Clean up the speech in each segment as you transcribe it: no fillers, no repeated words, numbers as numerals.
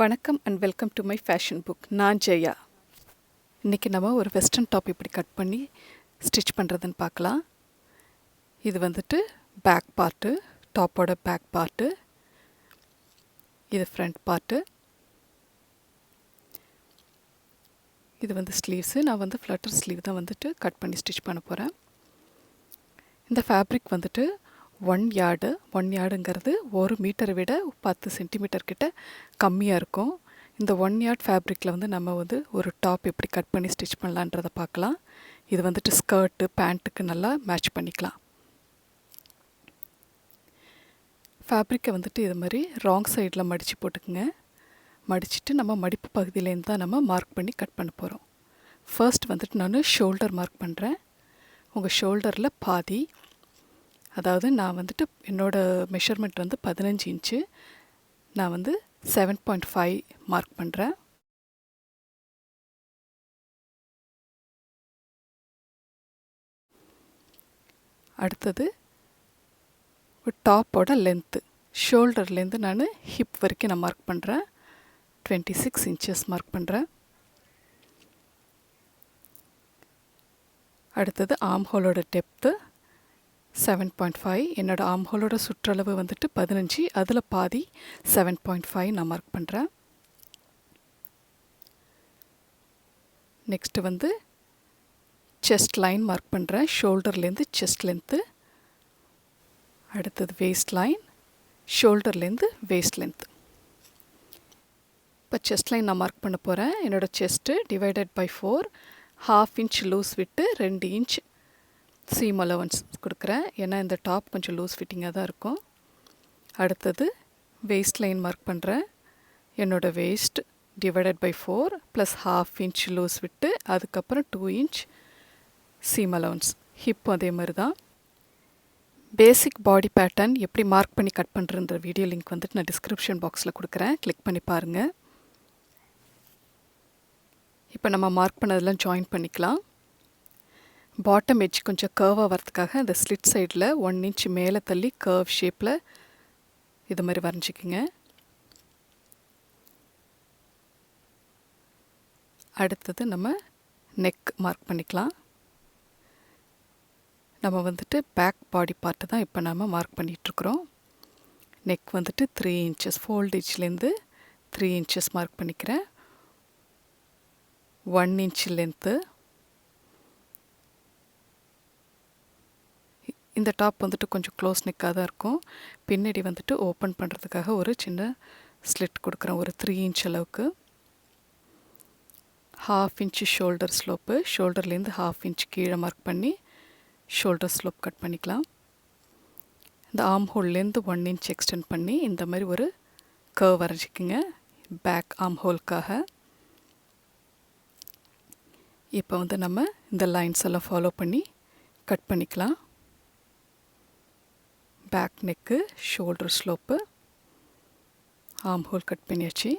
வணக்கம் and welcome to my fashion book. நான் ஜெயா. இன்றைக்கி நம்ம ஒரு வெஸ்டர்ன் டாப் இப்படி கட் பண்ணி ஸ்டிச் பண்ணுறதுன்னு பார்க்கலாம். இது வந்துட்டு பேக் பார்ட்டு, டாப்போட பேக் பார்ட்டு. இது ஃப்ரண்ட் பார்ட்டு. இது வந்து ஸ்லீவ்ஸு. நான் வந்து ஃப்ளட்டர் ஸ்லீவ் தான் வந்துட்டு கட் பண்ணி ஸ்டிச் பண்ண போகிறேன். இந்த ஃபேப்ரிக் வந்துட்டு 1 யார்டு. 1 யார்டுங்கிறது 1 மீட்டரை விட 10 சென்டிமீட்டர் கிட்ட கம்மியாக இருக்கும். இந்த 1 யார்ட் ஃபேப்ரிக்கில் வந்து நம்ம வந்து ஒரு டாப் எப்படி கட் பண்ணி ஸ்டிச் பண்ணலான்றதை பார்க்கலாம். இது வந்துட்டு ஸ்கர்ட்டு, பேண்ட்டுக்கு நல்லா மேட்ச் பண்ணிக்கலாம். ஃபேப்ரிக்கை வந்துட்டு இது மாதிரி ராங் சைடில் மடித்து போட்டுக்குங்க. மடிச்சுட்டு நம்ம மடிப்பு பகுதியிலேருந்து தான் நம்ம மார்க் பண்ணி கட் பண்ண போகிறோம். ஃபர்ஸ்ட் வந்துட்டு நான் ஷோல்டர் மார்க் பண்ணுறேன். உங்கள் ஷோல்டரில் பாதி, அதாவது நான் வந்துட்டு என்னோடய மெஷர்மெண்ட் வந்து 15 இன்ச்சு. நான் வந்து 7.5 மார்க் பண்ணுறேன். அடுத்தது ஒரு டாப்போட லென்த்து, ஷோல்டர்லேருந்து நான் ஹிப் வரைக்கும் நான் மார்க் பண்ணுறேன். 26 இன்ச்சஸ் மார்க் பண்ணுறேன். அடுத்தது ஆர்ம் ஹோலோட டெப்த்து 7.5. என்னோடய ஆர்ம் ஹோலோட சுற்றளவு வந்துட்டு 15, அதில் பாதி 7.5 நான் மார்க் பண்ணுறேன். நெக்ஸ்ட்டு வந்து செஸ்ட் லைன் மார்க் பண்ணுறேன், ஷோல்டர்லேருந்து செஸ்ட் லென்த்து. அடுத்தது வேஸ்ட் லைன், ஷோல்டர்லேருந்து வேஸ்ட் லென்த்து. இப்போ செஸ்ட் லைன் நான் மார்க் பண்ண போகிறேன். என்னோடய chest divided by 4, 1/2 inch loose விட்டு 2 இன்ச் சீம் அலவன்ஸ் கொடுக்குறேன். ஏன்னா இந்த டாப் கொஞ்சம் லூஸ் ஃபிட்டிங்காக தான் இருக்கும். அடுத்தது வேஸ்ட் லைன் மார்க் பண்ணுறேன். என்னோடய waist divided by 4 plus 1/2 inch loose விட்டு அதுக்கப்புறம் 2 இன்ச் சீம் அலவன்ஸ். ஹிப்பும் அதே மாதிரி தான். பேசிக் பாடி பேட்டர்ன் எப்படி மார்க் பண்ணி கட் பண்ணுறன்ற வீடியோ லிங்க் வந்துட்டு நான் டிஸ்கிரிப்ஷன் பாக்ஸில் கொடுக்குறேன், கிளிக் பண்ணி பாருங்கள். இப்போ நம்ம மார்க் பண்ணதெல்லாம் ஜாயின் பண்ணிக்கலாம். பாட்டம் எட்ஜ் கொஞ்சம் கர்வாக வரதுக்காக அந்த ஸ்லிட் சைடில் 1 இன்ச் மேலே தள்ளி கர்வ் ஷேப்பில் இது மாதிரி வரைஞ்சிக்கிங்க. அடுத்தது நம்ம நெக் மார்க் பண்ணிக்கலாம். நம்ம வந்துட்டு பேக் பாடி பார்ட்டு தான் இப்போ நம்ம மார்க் பண்ணிகிட்ருக்குறோம். நெக் வந்துட்டு 3 இன்ச்சஸ் ஃபோல்டேஜ்லேருந்து 3 இன்ச்சஸ் மார்க் பண்ணிக்கிறேன். 1 இன்ச் லென்த்து. இந்த டாப் வந்துட்டு கொஞ்சம் க்ளோஸ் நெக்காக தான் இருக்கும். பின்னாடி வந்துட்டு ஓப்பன் பண்ணுறதுக்காக ஒரு சின்ன ஸ்லிட் கொடுக்குறேன், ஒரு 3 இன்ச் அளவுக்கு. 1/2 இன்ச்சு ஷோல்டர் ஸ்லோப்பு, ஷோல்டர்லேருந்து 1/2 இன்ச் கீழே மார்க் பண்ணி ஷோல்டர் ஸ்லோப் கட் பண்ணிக்கலாம். இந்த ஆர்ம் ஹோல்லேருந்து 1 இன்ச் எக்ஸ்டெண்ட் பண்ணி இந்த மாதிரி ஒரு கர்வ் வரைஞ்சிக்குங்க பேக் ஆர்ம் ஹோல்க்காக. இப்போ வந்து நம்ம இந்த லைன்ஸ் எல்லாம் ஃபாலோ பண்ணி கட் பண்ணிக்கலாம். Back neck, shoulder slope, arm hole cut பண்ணியாச்சு.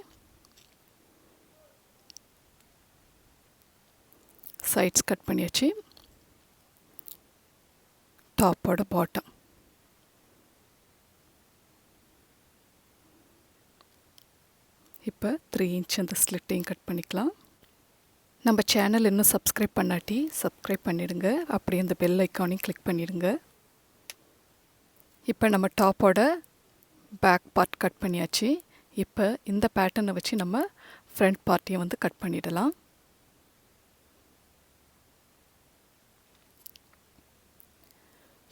சைட்ஸ் கட் பண்ணியாச்சு. டாப்போட பாட்டம். இப்போ 3 இன்ச் அந்த ஸ்லிட்டையும் கட் பண்ணிக்கலாம். நம்ம சேனல் இன்னும் சப்ஸ்கிரைப் பண்ணாட்டி சப்ஸ்கிரைப் பண்ணிவிடுங்க. அப்படியே அந்த பெல் ஐக்கானையும் கிளிக் பண்ணிவிடுங்க. இப்போ நம்ம டாப்போட பேக் பார்ட் கட் பண்ணியாச்சு. இப்போ இந்த பேட்டர்னை வச்சு நம்ம ஃப்ரண்ட் பார்ட்டையும் வந்து கட் பண்ணிடலாம்.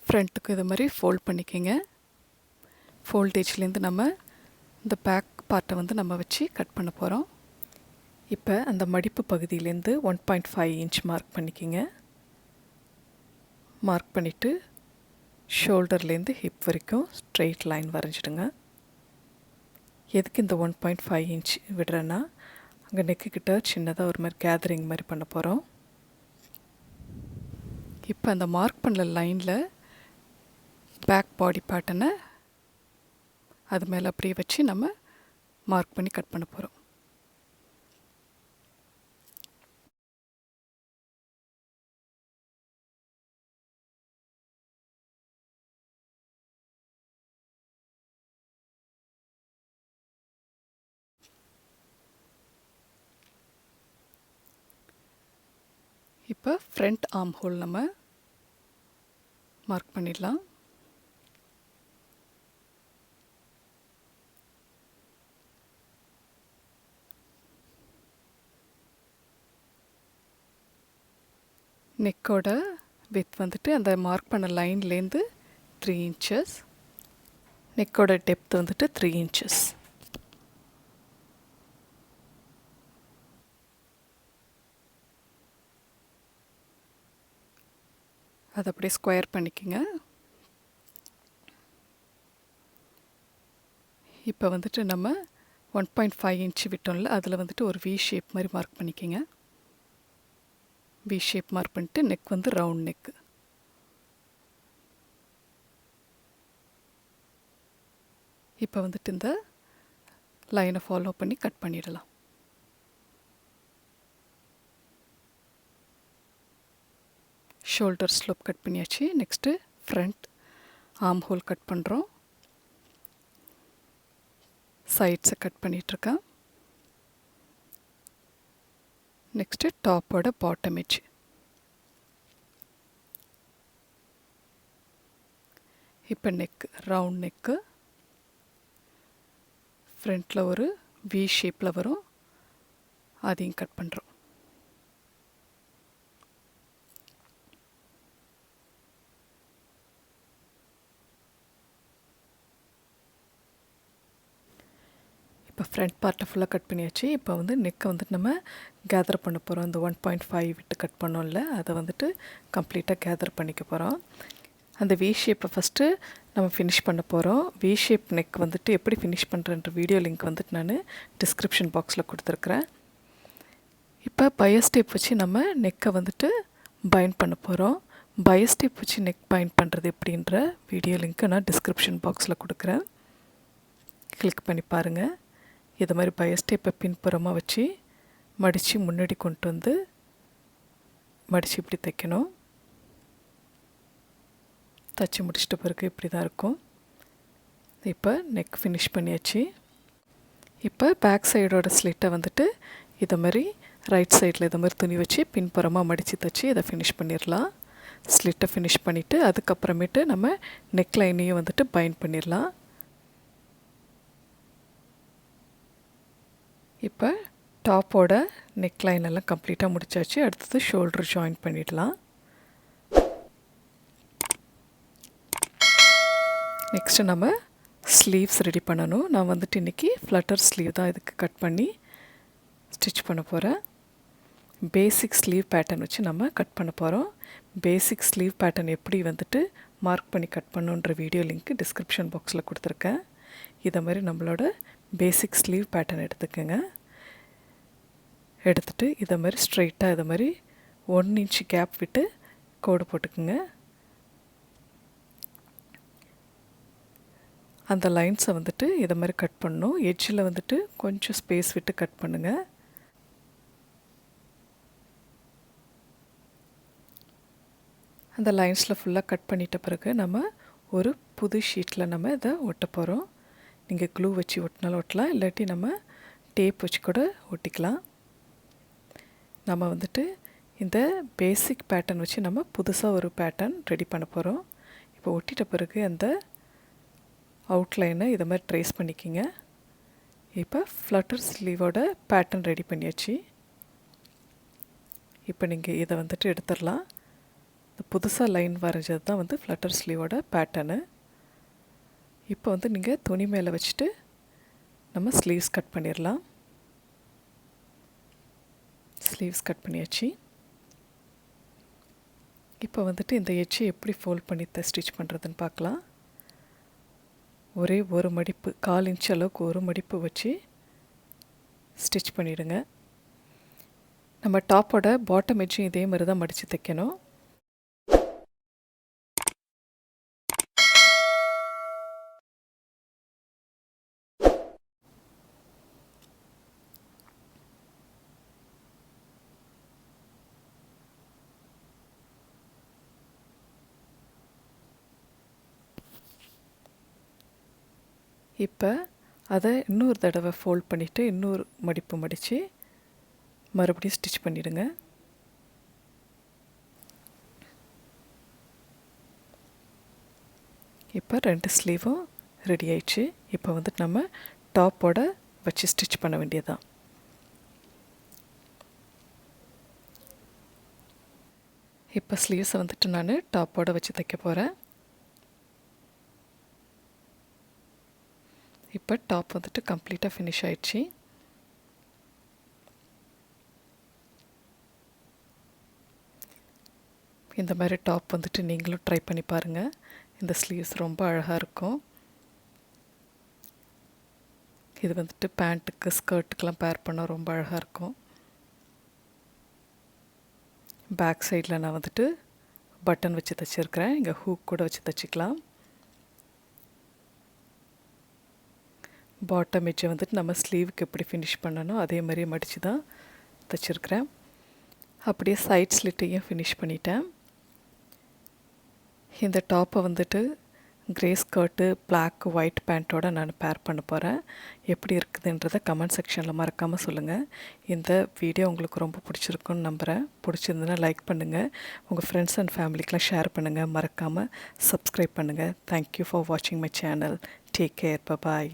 ஃப்ரண்ட்டுக்கு இது மாதிரி ஃபோல்ட் பண்ணிக்கோங்க. ஃபோல்டேஜ்லேருந்து நம்ம இந்த பேக் பார்ட்டை வந்து நம்ம வச்சு கட் பண்ண போகிறோம். இப்போ அந்த மடிப்பு பகுதியிலேருந்து 1.5 இன்ச் மார்க் பண்ணிக்கோங்க. மார்க் பண்ணிவிட்டு ஷோல்டர்லேருந்து ஹிப் வரைக்கும் ஸ்ட்ரெயிட் லைன் வரைஞ்சிடுங்க. எதுக்கு இந்த 1.5 இன்ச் விடுறேன்னா, அங்கே நெக்குக்கிட்ட சின்னதாக ஒரு மாதிரி கேதரிங் மாதிரி பண்ண போகிறோம். இப்போ அந்த மார்க் பண்ண லைனில் பேக் பாடி பேட்டர்னை அது மேலே அப்படியே வச்சு நம்ம மார்க் பண்ணி கட் பண்ண போகிறோம். இப்போ ஃப்ரண்ட் ஆர்ம் ஹோல் நம்ம மார்க் பண்ணிடலாம். நெக்கோட வித் வந்துட்டு அந்த மார்க் பண்ண லைன்லேருந்து 3 இன்ச்சஸ். நெக்கோட டெப்த் வந்துட்டு 3 இன்ச்சஸ். அதை அப்படியே ஸ்கொயர் பண்ணிக்கோங்க. இப்போ வந்துட்டு நம்ம 1.5 இன்ச் விட்டோம்ல, அதில் வந்துட்டு ஒரு வி ஷேப் மாதிரி மார்க் பண்ணிக்கோங்க. வி ஷேப் மார்க் பண்ணிட்டு நெக் வந்து ரவுண்ட் நெக்கு. இப்போ வந்துட்டு இந்த லைனை ஃபாலோ பண்ணி கட் பண்ணிடலாம். ஷோல்டர் ஸ்லோப் கட் பண்ணியாச்சு. Next front arm hole cut பண்ணுறோம். சைட்ஸை கட் பண்ணிகிட்ருக்கேன். நெக்ஸ்ட்டு டாப்போட பாட்டம் எட்ஜ். இப்போ நெக்கு ரவுண்ட் நெக்கு ஃப்ரண்ட்டில் ஒரு வி ஷேப்பில் வரும், அதையும் கட் பண்ணுறோம். இப்போ ஃப்ரண்ட் பார்ட்டை ஃபுல்லாக கட் பண்ணியாச்சு. இப்போ வந்து நெக்கை வந்துட்டு நம்ம கேதர் பண்ண போகிறோம். அந்த 1.5 விட்டு கட் பண்ணோம்ல, அதை வந்துட்டு கம்ப்ளீட்டாக கேதர் பண்ணிக்க போகிறோம். அந்த வி ஷேப்பை ஃபஸ்ட்டு நம்ம ஃபினிஷ் பண்ண போகிறோம். வி ஷேப் நெக் வந்துட்டு எப்படி ஃபினிஷ் பண்ணுறன்ற வீடியோ லிங்க் வந்துட்டு நான் டிஸ்கிரிப்ஷன் பாக்ஸில் கொடுத்துருக்குறேன். இப்போ பயோஸ்டேப் வச்சு நம்ம நெக்கை வந்துட்டு பைண்ட் பண்ண போகிறோம். பயோஸ்டேப் வச்சு நெக் பைண்ட் பண்ணுறது எப்படின்ற வீடியோ லிங்க்கை நான் டிஸ்கிரிப்ஷன் பாக்ஸில் கொடுக்குறேன். கிளிக் பண்ணி பாருங்கள். இது மாதிரி பயோஸ்டேப்பை பின்புறமாக வச்சு மடித்து முன்னாடி கொண்டு வந்து மடித்து இப்படி தைக்கணும். தைச்சி முடிச்சிட்ட பிறகு இப்படி தான் இருக்கும். இப்போ நெக் ஃபினிஷ் பண்ணியாச்சு. இப்போ பேக் சைடோட ஸ்லிட்டை வந்துட்டு இதை மாதிரி ரைட் சைடில் இதை மாதிரி துணி வச்சு பின்புறமாக மடித்து தைச்சி இதை ஃபினிஷ் பண்ணிடலாம். ஸ்லிட்டை ஃபினிஷ் பண்ணிவிட்டு அதுக்கப்புறமேட்டு நம்ம நெக் லைனையும் வந்துட்டு பைண்ட் பண்ணிடலாம். இப்போ டாப்போட நெக் லைன் எல்லாம் கம்ப்ளீட்டாக முடிச்சாச்சு. அடுத்தது ஷோல்டர் ஜாயின் பண்ணிடலாம். நெக்ஸ்ட்டு நம்ம ஸ்லீவ்ஸ் ரெடி பண்ணணும். நான் வந்துட்டு இன்றைக்கி ஃப்ளட்டர் ஸ்லீவ் தான் இதுக்கு கட் பண்ணி ஸ்டிச் பண்ண போகிறேன். பேசிக் ஸ்லீவ் பேட்டர்ன் வச்சு நம்ம கட் பண்ண போகிறோம். பேசிக் ஸ்லீவ் பேட்டர்ன் எப்படி வந்துட்டு மார்க் பண்ணி கட் பண்ணுன்ற வீடியோ லிங்க் டிஸ்கிரிப்ஷன் பாக்ஸில் கொடுத்துருக்கேன். இதை மாதிரி நம்மளோட பேசிக் ஸ்லீவ் பேட்டர்ன் எடுத்துக்கோங்க. எடுத்துகிட்டு இதை மாதிரி ஸ்ட்ரைட்டாக இதை மாதிரி 1 இன்ச் கேப் விட்டு கோடு போட்டுக்குங்க. அந்த லைன்ஸை வந்துட்டு இதை மாதிரி கட் பண்ணணும். எட்ஜில் வந்துட்டு கொஞ்சம் ஸ்பேஸ் விட்டு கட் பண்ணுங்கள். அந்த லைன்ஸில் ஃபுல்லாக கட் பண்ணிட்ட பிறகு நம்ம ஒரு புது ஷீட்டில் நம்ம இதை ஒட்ட போகிறோம். நீங்கள் க்ளூ வச்சு ஒட்டினாலும் ஒட்டலாம், இல்லாட்டி நம்ம டேப் வச்சு கூட ஒட்டிக்கலாம். நம்ம வந்துட்டு இந்த பேசிக் பேட்டர்ன் வச்சு நம்ம புதுசாக ஒரு பேட்டர்ன் ரெடி பண்ண போகிறோம். இப்போ ஒட்டிட்ட பிறகு அந்த அவுட்லைனை இதை மாதிரி ட்ரேஸ் பண்ணிக்கிங்க. இப்போ ஃப்ளட்டர் ஸ்லீவோட பேட்டர்ன் ரெடி பண்ணியாச்சு. இப்போ நீங்கள் இதை வந்துட்டு எடுத்துடலாம். இந்த புதுசாக லைன் வரைஞ்சது தான் வந்து ஃப்ளட்டர் ஸ்லீவோட பேட்டர்னு. இப்போ வந்து நீங்கள் துணி மேலே வச்சுட்டு நம்ம ஸ்லீவ்ஸ் கட் பண்ணிடலாம். ஸ்லீவ்ஸ் கட் பண்ணியாச்சு. இப்போ வந்துட்டு இந்த எட்ஜை எப்படி ஃபோல்ட் பண்ணி ஸ்டிச் பண்ணுறதுன்னு பார்க்கலாம். ஒரே ஒரு மடிப்பு 1/4 இன்ச் அளவுக்கு ஒரு மடிப்பு வச்சு ஸ்டிச் பண்ணிவிடுங்க. நம்ம டாப்போட பாட்டம் எட்ஜும் இதே மாதிரி தான் மடித்து தைக்கணும். இப்போ அதை இன்னொரு தடவை ஃபோல்ட் பண்ணிவிட்டு இன்னொரு மடிப்பு மடித்து மறுபடியும் ஸ்டிச் பண்ணிவிடுங்க. இப்போ 2 ஸ்லீவும் ரெடி ஆயிடுச்சு. இப்போ வந்துட்டு நம்ம டாப்போட வச்சு ஸ்டிச் பண்ண வேண்டியதுதான். இப்போ ஸ்லீவ்ஸை வந்துட்டு நான் டாப்போட வச்சு தைக்க போகிறேன். இப்போ டாப் வந்துட்டு கம்ப்ளீட்டாக ஃபினிஷ் ஆயிடுச்சு. இந்த மாதிரி டாப் வந்துட்டு நீங்களும் ட்ரை பண்ணி பாருங்கள். இந்த ஸ்லீவ்ஸ் ரொம்ப அழகாக இருக்கும். இது வந்துட்டு பேண்ட்டுக்கு ஸ்கர்ட்டுக்கெலாம் பேர் பண்ணால் ரொம்ப அழகாக இருக்கும். பேக் சைடில் நான் வந்துட்டு பட்டன் வச்சு தைச்சிருக்கிறேன். இங்கே ஹூக் கூட வச்சு தைச்சிக்கலாம். பாட்டம் எட்ஜை வந்துட்டு நம்ம ஸ்லீவுக்கு எப்படி ஃபினிஷ் பண்ணணும் அதே மாதிரி மடித்து தான் தைச்சிருக்கிறேன். அப்படியே சைட் ஸ்லிட்டையும் ஃபினிஷ் பண்ணிட்டேன். இந்த டாப்பை வந்துட்டு க்ரே ஸ்கர்ட்டு பிளாக் ஒயிட் பேண்ட்டோட நான் பேர் பண்ண போகிறேன். எப்படி இருக்குதுன்றதை கமெண்ட் செக்ஷனில் மறக்காமல் சொல்லுங்கள். இந்த வீடியோ உங்களுக்கு ரொம்ப பிடிச்சிருக்குன்னு நம்புகிறேன். பிடிச்சிருந்துன்னா லைக் பண்ணுங்கள். உங்கள் ஃப்ரெண்ட்ஸ் அண்ட் ஃபேமிலிக்கெலாம் ஷேர் பண்ணுங்கள். மறக்காமல் சப்ஸ்கிரைப் பண்ணுங்கள். தேங்க்யூ ஃபார் வாட்சிங் my channel. Take care. Bye.